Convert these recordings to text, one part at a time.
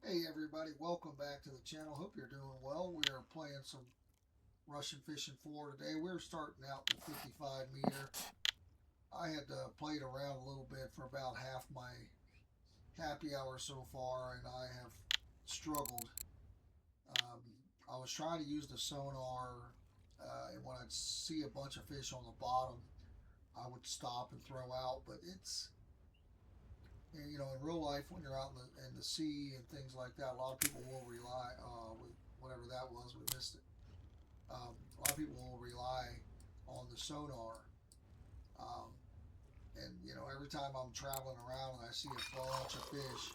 Hey everybody, welcome back to the channel. Hope you're doing well. We are playing some Russian fishing 4 today. We're starting out the 55 meter. I had played around a little bit for about half my happy hour so far, and I have struggled. Um, I was trying to use the sonar, and when I'd see a bunch of fish on the bottom, I would stop and throw out. But it's, in real life, when you're out in the sea and things like that, a lot of people will rely, with whatever that was, we missed it. A lot of people will rely on the sonar. Um, and, every time I'm traveling around and I see a bunch of fish,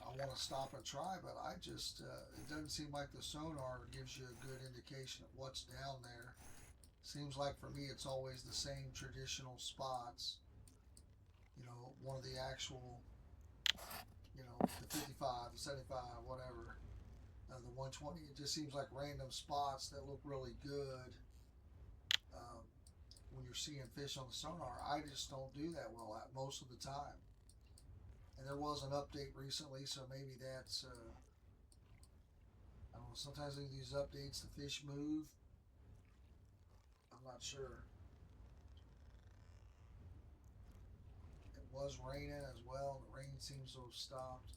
I want to stop and try, but it doesn't seem like the sonar gives you a good indication of what's down there. Seems like for me, it's always the same traditional spots. One of the actual, the 55, the 75, whatever, the 120. It just seems like random spots that look really good. Um, when you're seeing fish on the sonar. I just don't do that well at most of the time. And there was an update recently, so maybe that's I don't know. Sometimes in these updates the fish move. I'm not sure. It was raining as well. The rain seems to have stopped.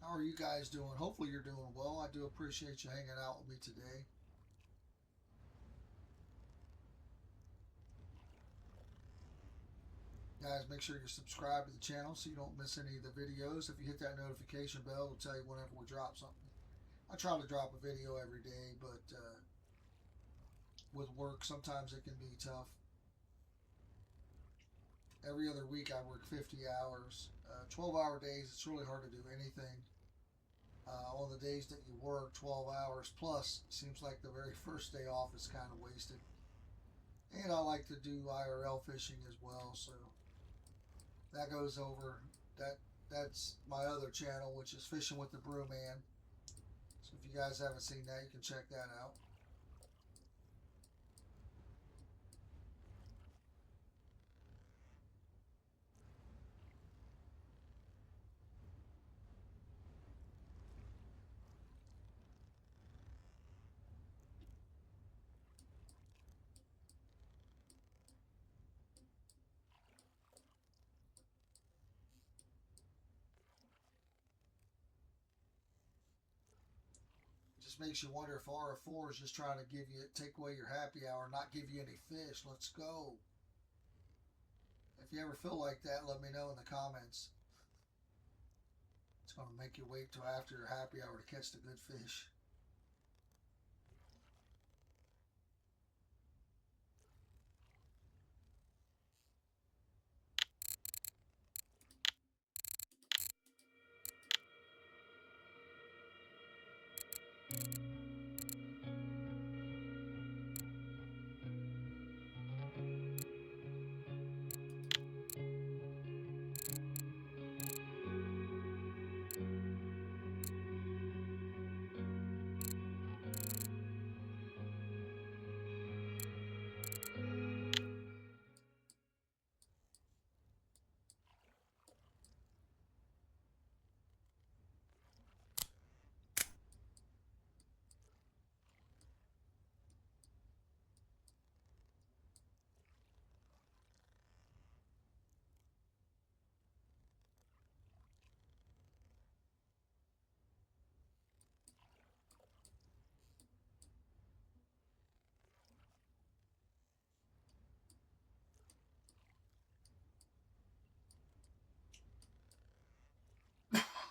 How are you guys doing? Hopefully you're doing well. I do appreciate you hanging out with me today. Guys, make sure you're subscribed to the channel so you don't miss any of the videos. If you hit that notification bell, it'll tell you whenever we drop something. I try to drop a video every day, but with work, sometimes it can be tough. Every other week, I work 50 hours, 12-hour days. It's really hard to do anything. On the days that you work 12 hours plus, seems like the very first day off is kind of wasted. And I like to do IRL fishing as well, so that goes over. That's my other channel, which is Fishing with the Brewman. So if you guys haven't seen that, you can check that out. It just makes you wonder if RF4 is just trying to take away your happy hour, not give you any fish. Let's go. If you ever feel like that, let me know in the comments. It's going to make you wait till after your happy hour to catch the good fish.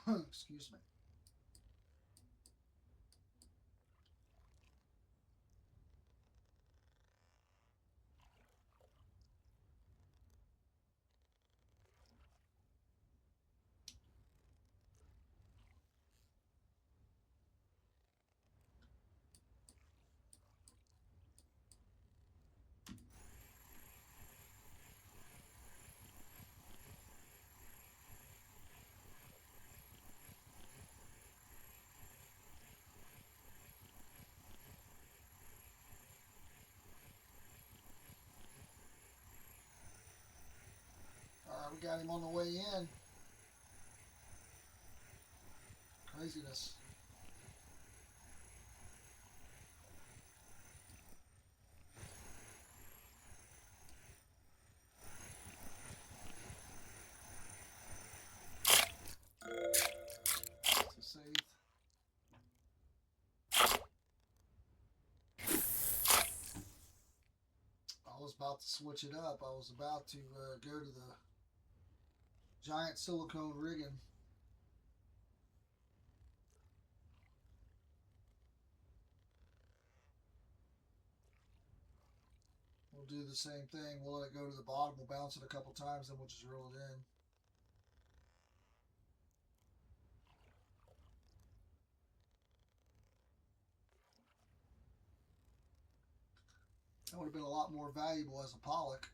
Excuse me. got him on the way in. Craziness. It's a safe. I was about to switch it up. I was about to go to the giant silicone rigging. We'll do the same thing. We'll let it go to the bottom. We'll bounce it a couple times, then we'll just reel it in. That would have been a lot more valuable as a pollock.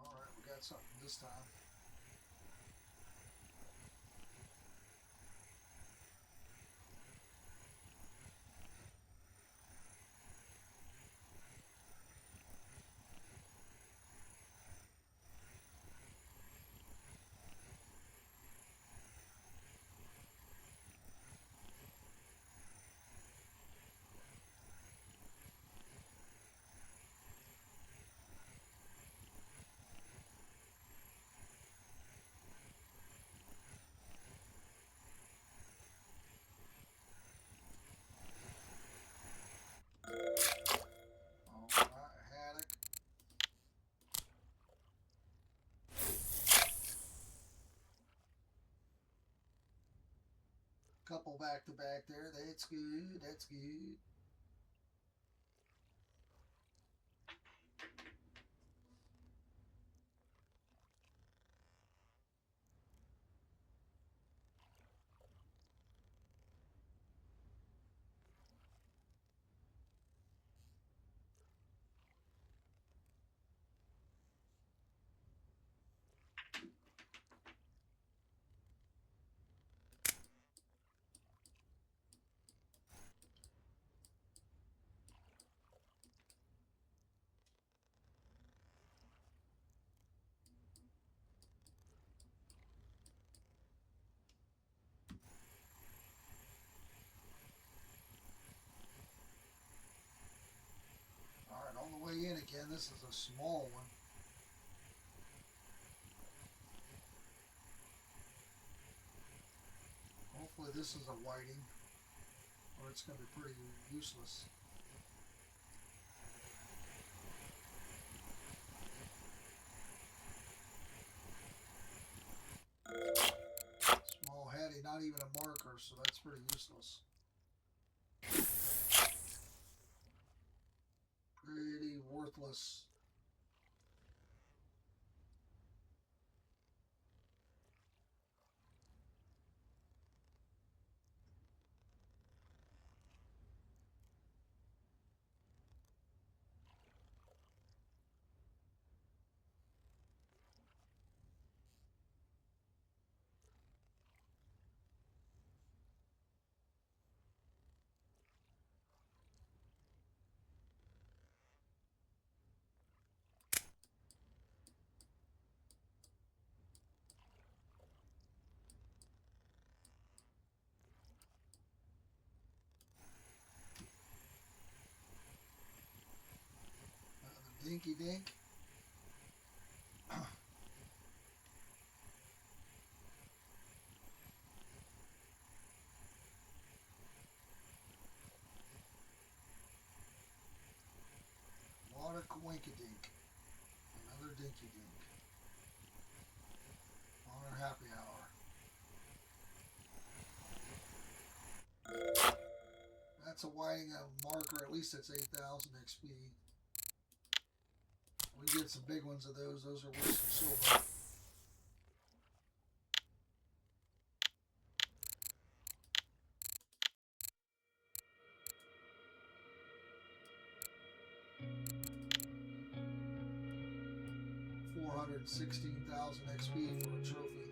All right, we got something this time. Couple back to back there. That's good. That's good. On the way in again, this is a small one. Hopefully this is a whiting, or it's going to be pretty useless. Small heady, not even a marker, so that's pretty useless. Pretty worthless. Dinky dink. Water coinkydink. Another dinky dink. On our happy hour. That's a whiting, a marker. At least it's 8,000 XP. We get some big ones of those. Those are worth some silver. $416,000 XP for a trophy.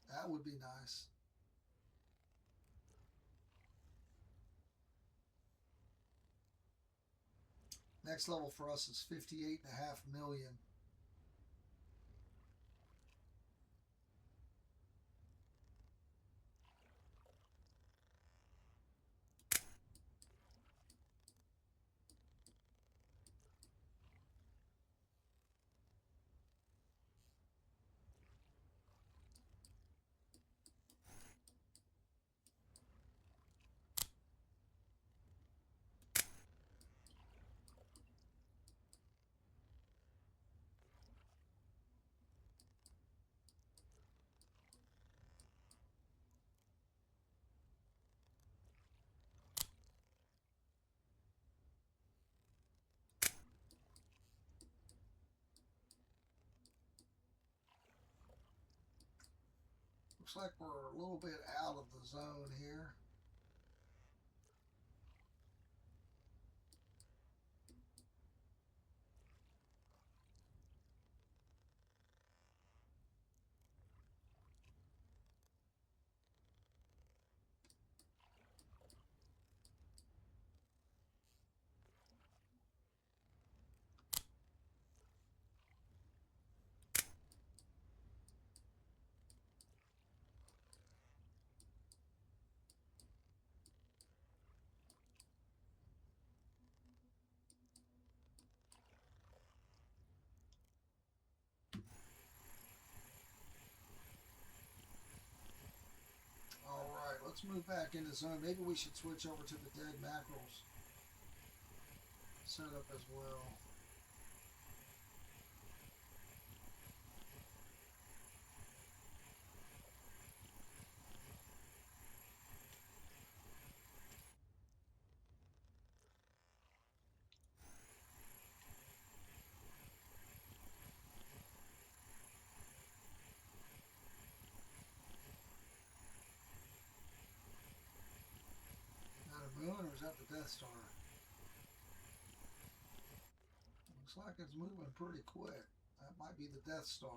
That would be nice. Next level for us is 58.5 million. Looks like we're a little bit out of the zone here. All right, let's move back into zone. Maybe we should switch over to the dead mackerels setup as well. Is that a moon or is that the Death Star? Looks like it's moving pretty quick. That might be the Death Star.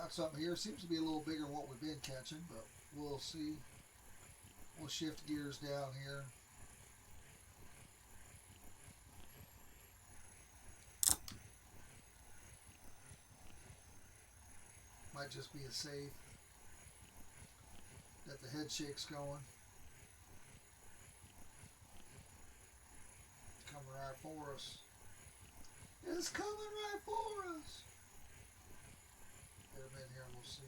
Got something here. Seems to be a little bigger than what we've been catching, but we'll see. We'll shift gears down here. Might just be a safe. Got the head shakes going. Coming right for us. It's coming right for us. Get him in here and we'll see.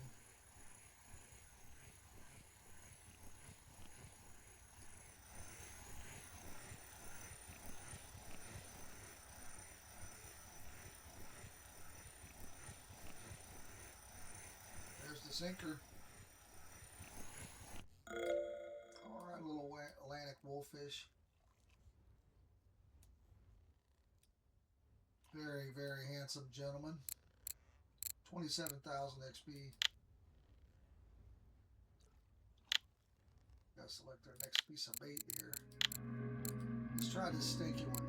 There's the sinker. Alright, little Atlantic wolffish. Very, very handsome gentleman. 27,000 XP. Gotta select our next piece of bait here. Let's try this stinky one.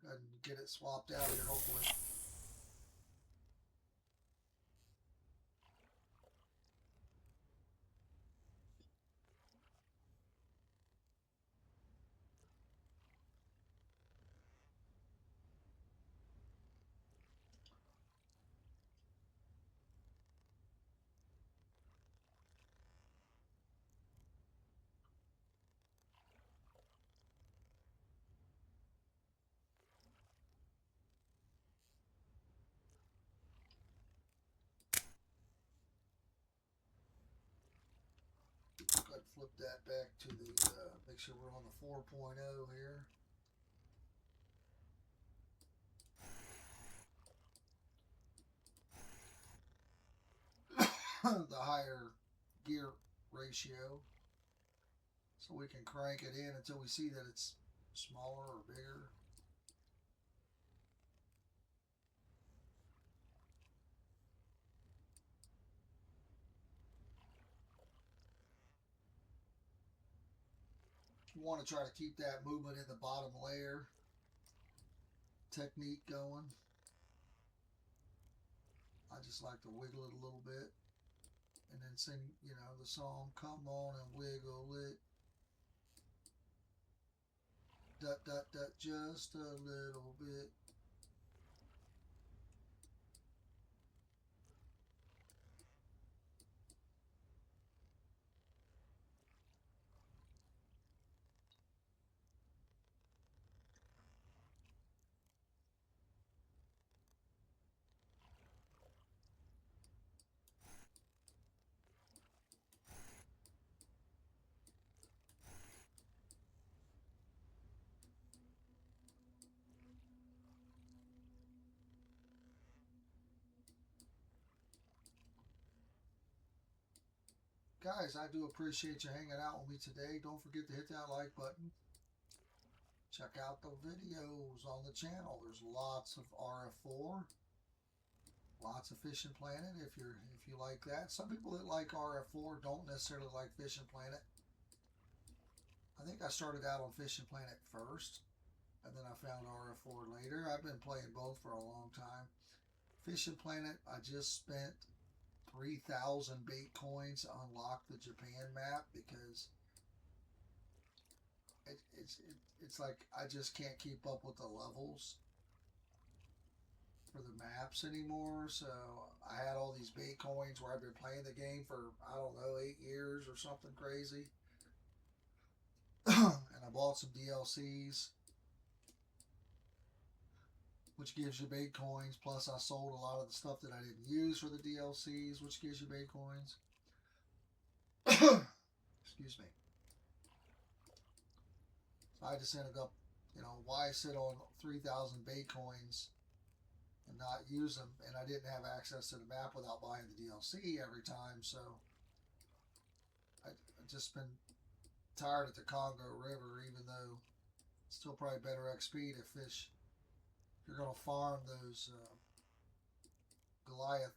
Go ahead and get it swapped out here, hopefully. Go ahead and flip that back to the, make sure we're on the 4.0 here. The higher gear ratio, so we can crank it in until we see that it's smaller or bigger. You want to try to keep that movement in the bottom layer technique going. I just like to wiggle it a little bit and then sing, you know, the song, come on and wiggle it. Dut, dut, dut, just a little bit. Guys, I do appreciate you hanging out with me today. Don't forget to hit that like button. Check out the videos on the channel. There's lots of RF4, lots of Fishing Planet if you like that. Some people that like RF4 don't necessarily like Fishing Planet. I think I started out on Fishing Planet first, and then I found RF4 later. I've been playing both for a long time. Fishing Planet, I just spent 3,000 bait coins to unlock the Japan map because it's like I just can't keep up with the levels for the maps anymore. So I had all these bait coins where I've been playing the game for, I don't know, 8 years or something crazy. And I bought some DLCs, which gives you bait coins, plus I sold a lot of the stuff that I didn't use for the DLCs, which gives you bait coins. Excuse me. So I just ended up, you know, why sit on 3,000 bait coins and not use them? And I didn't have access to the map without buying the DLC every time, so I just been tired at the Congo River, even though it's still probably better XP to fish. You're going to farm those Goliath,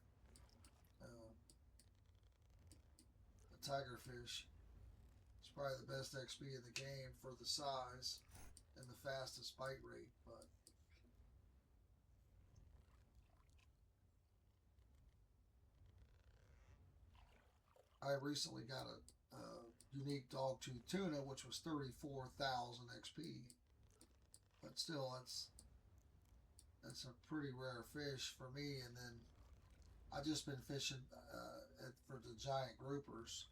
the tiger fish. It's probably the best XP in the game for the size and the fastest bite rate. But I recently got a unique dogtooth tuna, which was 34,000 XP. But still, that's a pretty rare fish for me. And then I just been fishing for the giant groupers.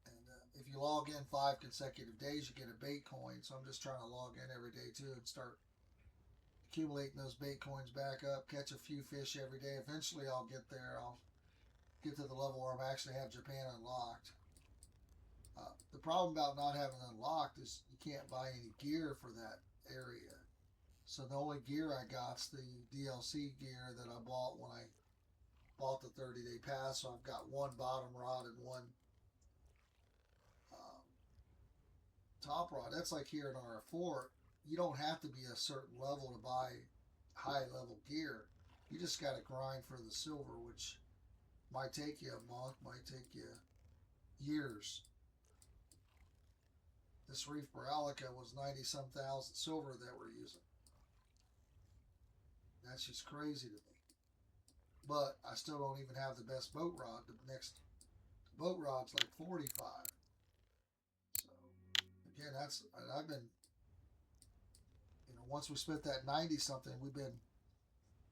And if you log in 5 consecutive days, you get a bait coin. So I'm just trying to log in every day too and start accumulating those bait coins back up, catch a few fish every day. Eventually I'll get there. I'll get to the level where I actually have Japan unlocked. The problem about not having it unlocked is you can't buy any gear for that area. So the only gear I got's the DLC gear that I bought when I bought the 30-day pass. So I've got one bottom rod and one top rod. That's like here in RF4. You don't have to be a certain level to buy high level gear. You just got to grind for the silver, which might take you a month, might take you years. This Reef Baralica was 90-some thousand silver that we're using. That's just crazy to me. But I still don't even have the best boat rod. The next boat rod's like 45. So again, I've been, once we spent that 90 something, we've been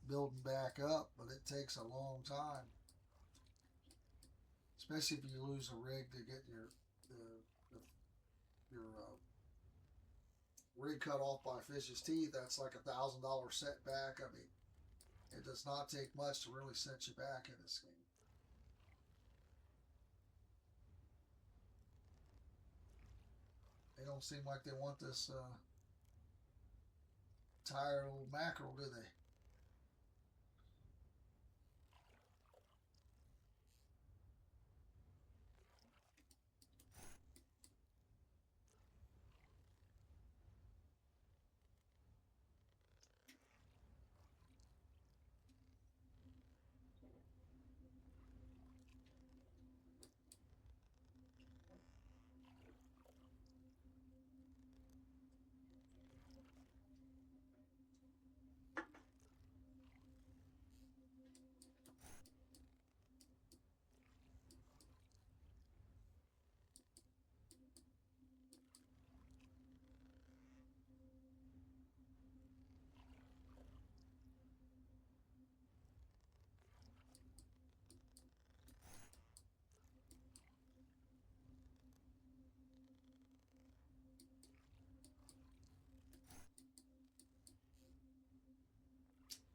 building back up, but it takes a long time. Especially if you lose a rig to get your rig cut off by fish's teeth. That's like $1,000 setback. I mean, it does not take much to really set you back in this game. They don't seem like they want this tired old mackerel, do they?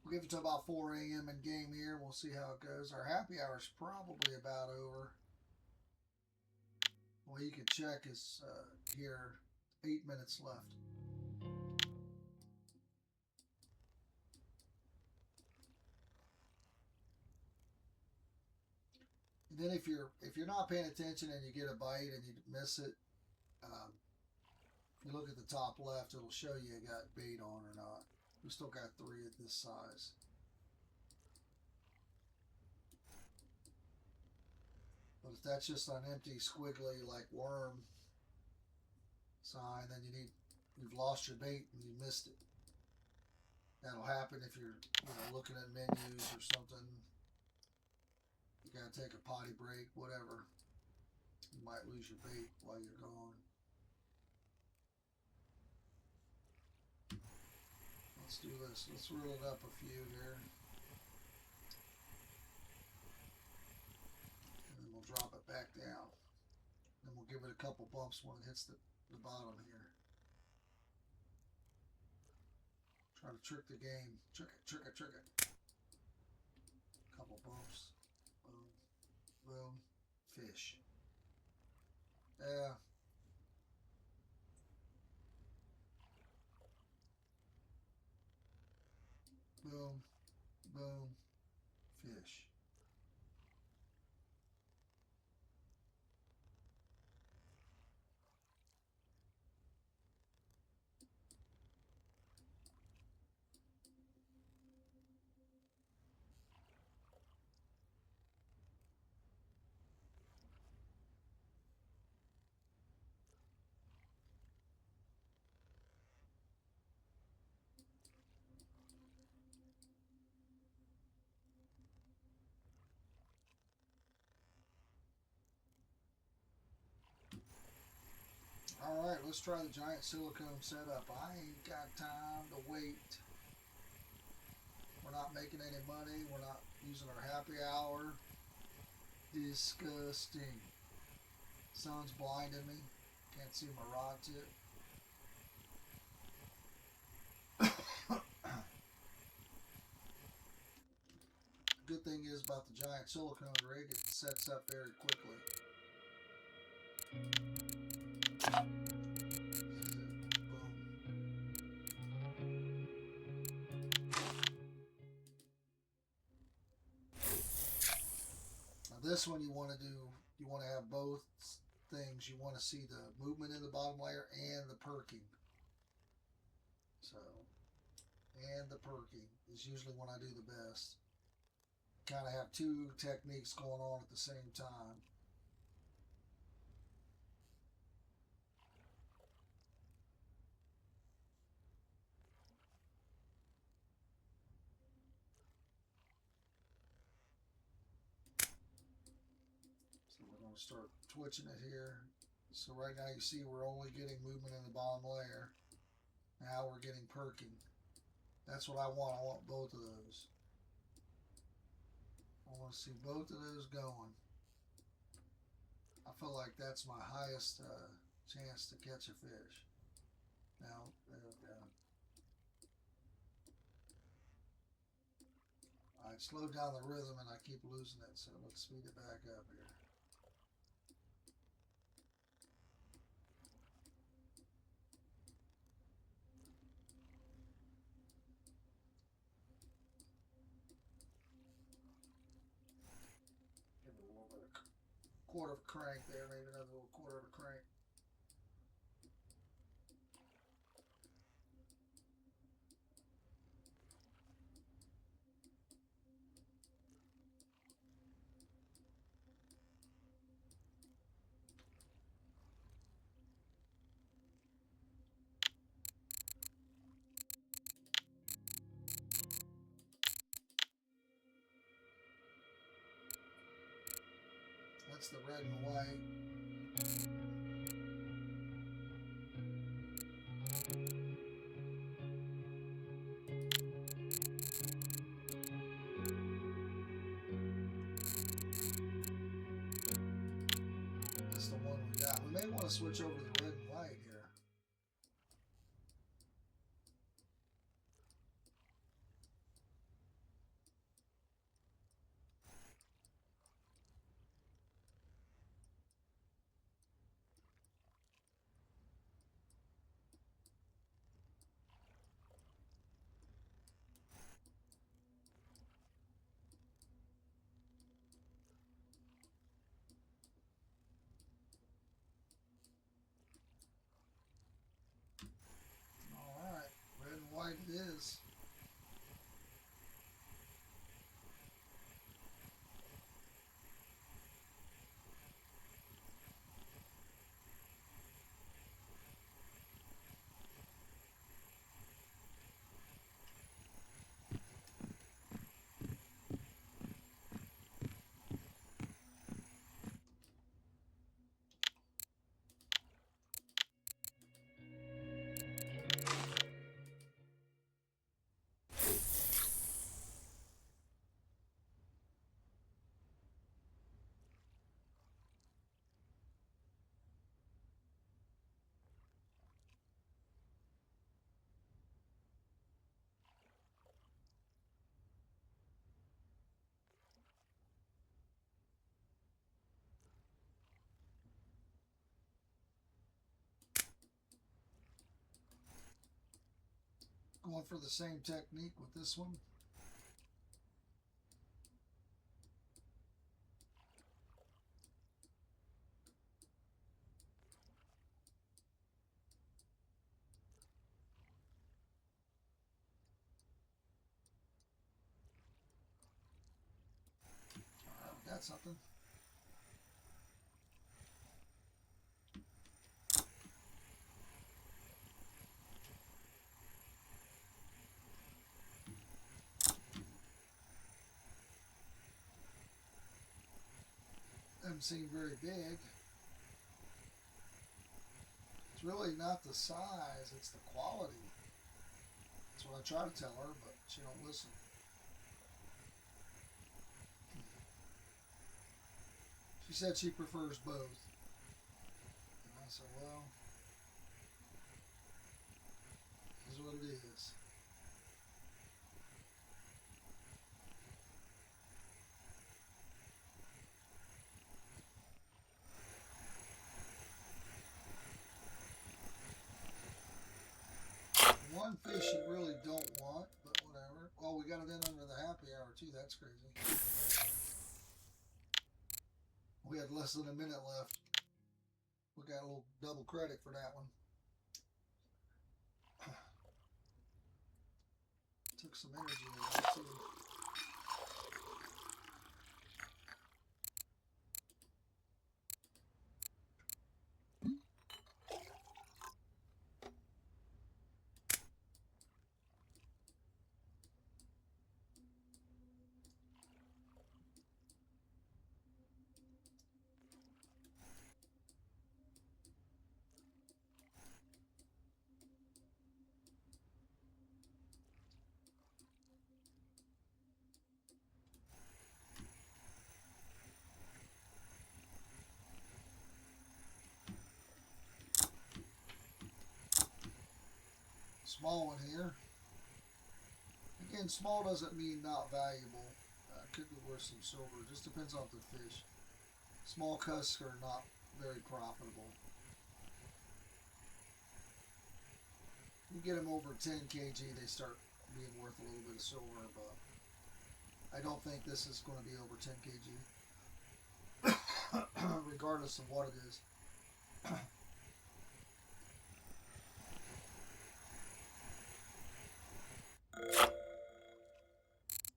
We'll give it to about 4 a.m. in game here. We'll see how it goes. Our happy hour is probably about over. Well, you can check is here, 8 minutes left. And then if you're not paying attention and you get a bite and you miss it, if you look at the top left, it'll show you got bait on or not. We still got 3 at this size. But if that's just an empty squiggly like worm sign, then you've lost your bait and you missed it. That'll happen if you're looking at menus or something. You gotta take a potty break, whatever. You might lose your bait while you're gone. Let's do this. Let's reel it up a few here. And then we'll drop it back down. Then we'll give it a couple bumps when it hits the bottom here. Try to trick the game. Trick it, trick it, trick it. Couple bumps. Boom. Boom. Fish. Yeah. Boom. Boom. Fish. Alright, let's try the giant silicone setup. I ain't got time to wait. We're not making any money. We're not using our happy hour. Disgusting. Sun's blinding me. Can't see my rod tip. Good thing is about the giant silicone rig, it sets up very quickly. Now this one you want to have both things. You want to see the movement in the bottom layer and the perking. So, and the perking is usually when I do the best. Kind of have two techniques going on at the same time. So we're going to start twitching it here. So right now you see we're only getting movement in the bottom layer. Now we're getting perking. That's what I want. I want both of those. I want to see both of those going. I feel like that's my highest chance to catch a fish. Now, there we go. I slowed down the rhythm and I keep losing it, so let's speed it back up here. Give it a little bit of quarter of a crank there, maybe another little quarter of a crank. That's the red and white. That's the one we got. We may want to switch over to the red and white here. Alright, red and white it is. Going for the same technique with this one. Alright, we got something. Doesn't seem very big. It's really not the size, it's the quality. That's what I try to tell her, but she don't listen. She said she prefers both. And I said, well, this is what it is. One fish you really don't want, but whatever. Oh, we got it in under the happy hour too. That's crazy. We had less than a minute left. We got a little double credit for that one. Took some energy in there too. Small one here. Again, small doesn't mean not valuable. Could be worth some silver. Just depends on the fish. Small cusks are not very profitable. You get them over 10 kg, they start being worth a little bit of silver, but I don't think this is going to be over 10 kg, regardless of what it is.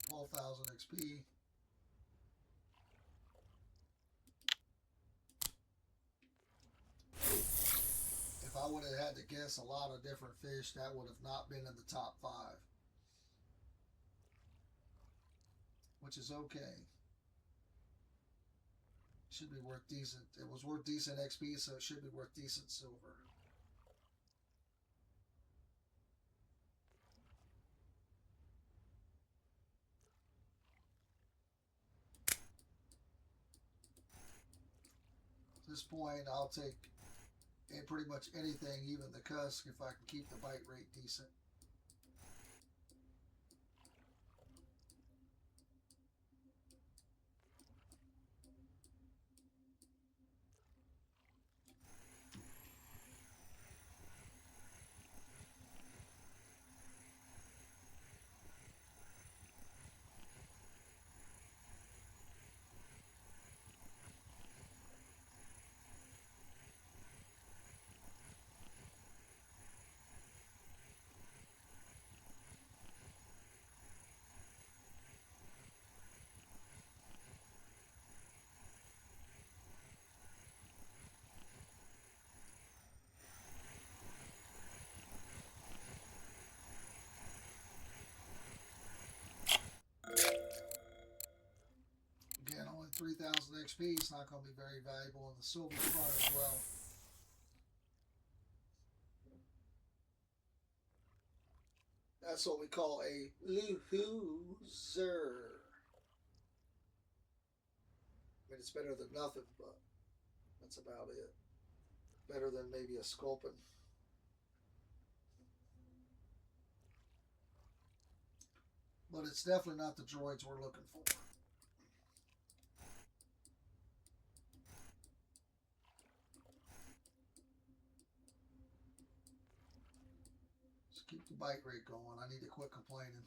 12,000 XP. If I would have had to guess a lot of different fish, that would have not been in the top 5. Which is okay. Should be worth decent. It was worth decent XP, so it should be worth decent silver. At this point, I'll take pretty much anything, even the cusk, if I can keep the bite rate decent. Again, only 3,000 XP. It's not going to be very valuable in the silver front as well. That's what we call a loser. I mean, it's better than nothing, but that's about it. Better than maybe a sculpin. But it's definitely not the droids we're looking for. Just keep the bite rate going. I need to quit complaining.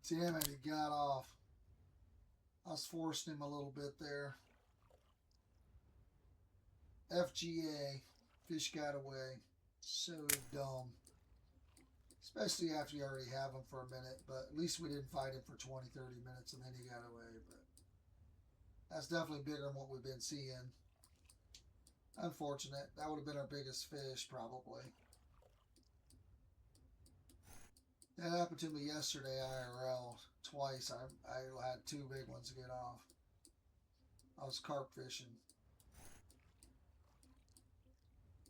Damn it, he got off. I was forcing him a little bit there. FGA. Fish got away. So dumb. Especially after you already have him for a minute. But at least we didn't fight him for 20, 30 minutes and then he got away. But that's definitely bigger than what we've been seeing. Unfortunate. That would have been our biggest fish probably. That happened to me yesterday IRL twice. I had two big ones to get off. I was carp fishing.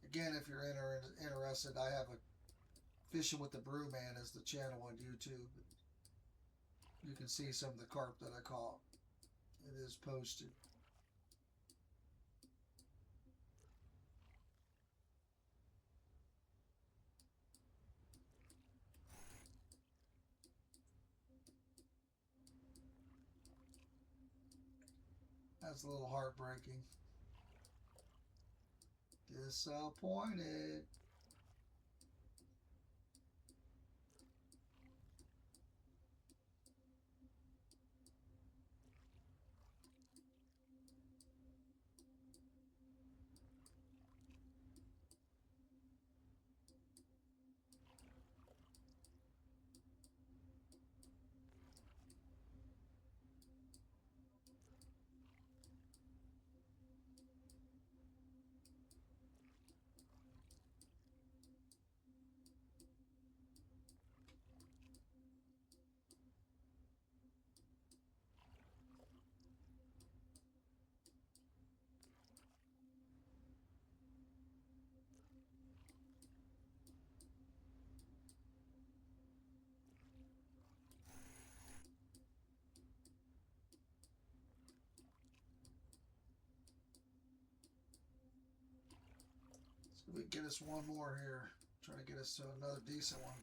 Again, if you're interested, I have a Fishing with the Brewman as the channel on YouTube. You can see some of the carp that I caught. It is posted. That's a little heartbreaking. Disappointed. So we can get us one more here. Try to get us to another decent one.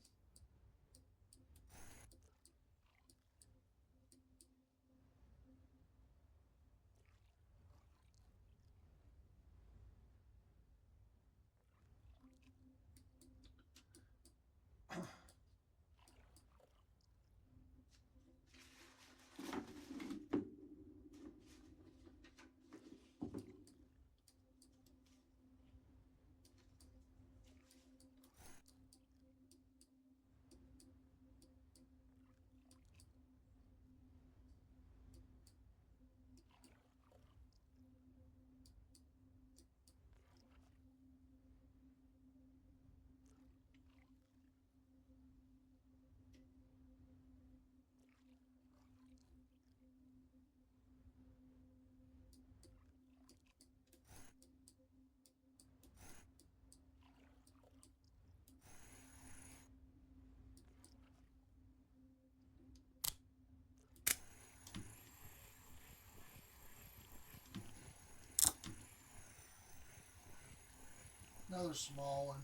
Another small one.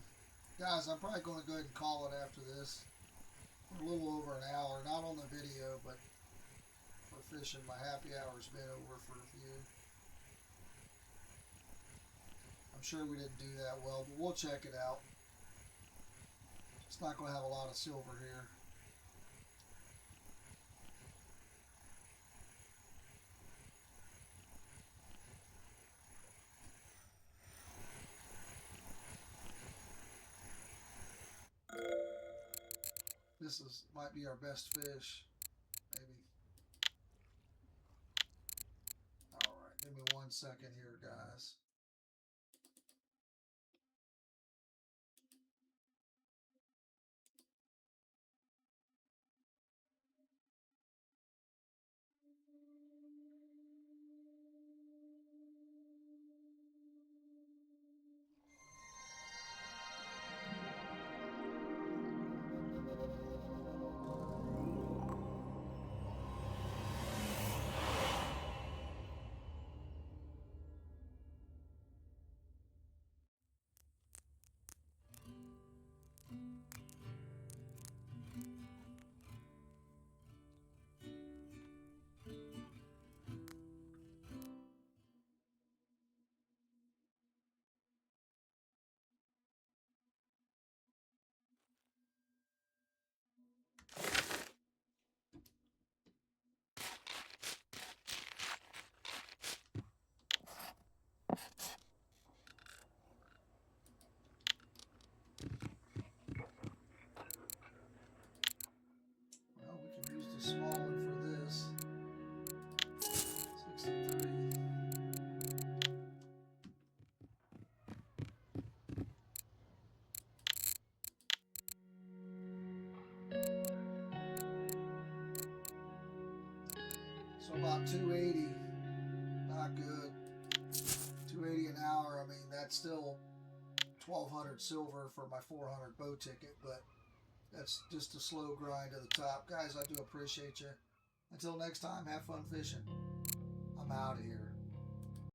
Guys, I'm probably going to go ahead and call it after this. We're a little over an hour. Not on the video, but for fishing. My happy hour's been over for a few. I'm sure we didn't do that well, but we'll check it out. It's not going to have a lot of silver here. This might be our best fish, maybe. All right, give me 1 second here, guys. about 280. Not good. 280 an hour. I mean, that's still 1,200 silver for my 400 bow ticket, but that's just a slow grind to the top. Guys, I do appreciate you. Until next time, have fun fishing. I'm out of here.